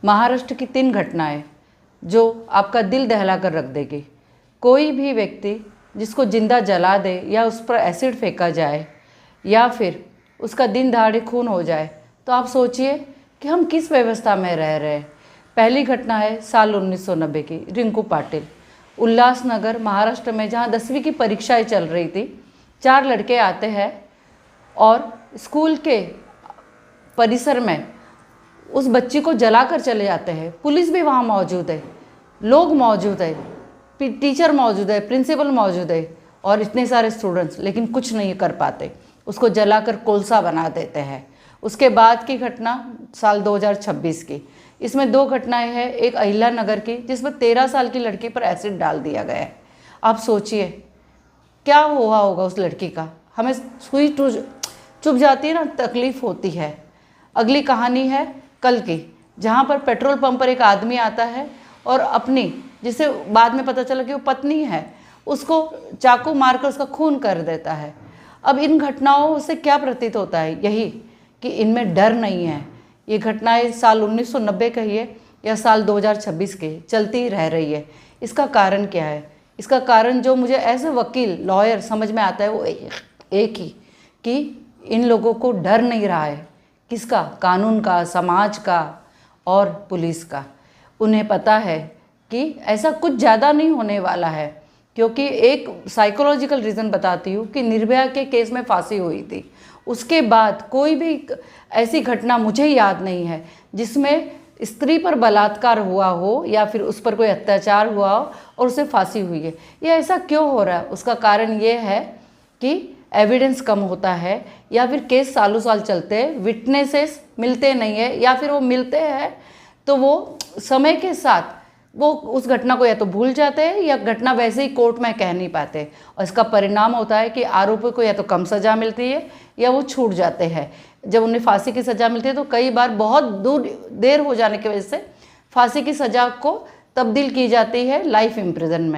महाराष्ट्र की 3 घटनाएं जो आपका दिल दहला कर रख देगी। कोई भी व्यक्ति जिसको जिंदा जला दे या उस पर एसिड फेंका जाए या फिर उसका दिन दहाड़े खून हो जाए तो आप सोचिए कि हम किस व्यवस्था में रह रहे हैं। पहली घटना है साल 1990 की, रिंकू पाटिल, उल्लासनगर महाराष्ट्र में, जहां 10वीं की परीक्षाएं चल रही थी। 4 लड़के आते हैं और स्कूल के परिसर में उस बच्ची को जलाकर चले जाते हैं। पुलिस भी वहाँ मौजूद है, लोग मौजूद है, टीचर मौजूद है, प्रिंसिपल मौजूद है और इतने सारे स्टूडेंट्स, लेकिन कुछ नहीं कर पाते, उसको जलाकर कोलसा बना देते हैं। उसके बाद की घटना साल 2026 की, इसमें 2 घटनाएं हैं। एक अहिल्या नगर की जिसमें 13 साल की लड़की पर एसिड डाल दिया गया है। आप सोचिए क्या हुआ होगा उस लड़की का। हमें सुई चुभ जाती है ना, तकलीफ होती है। अगली कहानी है कल की, जहाँ पर पेट्रोल पंप पर एक आदमी आता है और अपनी, जिसे बाद में पता चला कि वो पत्नी है, उसको चाकू मारकर उसका खून कर देता है। अब इन घटनाओं से क्या प्रतीत होता है? यही कि इनमें डर नहीं है। ये घटनाएं साल 1990 कहिए या साल 2026 के चलती रह रही है। इसका कारण क्या है? इसका कारण जो मुझे एज ए वकील, लॉयर समझ में आता है वो एक ही, कि इन लोगों को डर नहीं रहा है। किसका? कानून का, समाज का और पुलिस का। उन्हें पता है कि ऐसा कुछ ज़्यादा नहीं होने वाला है, क्योंकि एक साइकोलॉजिकल रीज़न बताती हूँ कि निर्भया के केस में फांसी हुई थी। उसके बाद कोई भी ऐसी घटना मुझे याद नहीं है जिसमें स्त्री पर बलात्कार हुआ हो या फिर उस पर कोई अत्याचार हुआ हो और उसे फांसी हुई है। ये ऐसा क्यों हो रहा है? उसका कारण ये है कि एविडेंस कम होता है या फिर केस सालों साल चलते हैं, विटनेसेस मिलते नहीं है, या फिर वो मिलते हैं तो वो समय के साथ वो उस घटना को या तो भूल जाते हैं या घटना वैसे ही कोर्ट में कह नहीं पाते, और इसका परिणाम होता है कि आरोपी को या तो कम सज़ा मिलती है या वो छूट जाते हैं। जब उन्हें फांसी की सज़ा मिलती है तो कई बार बहुत देर हो जाने की वजह से फांसी की सज़ा को तब्दील की जाती है लाइफ इम्प्रिजन में।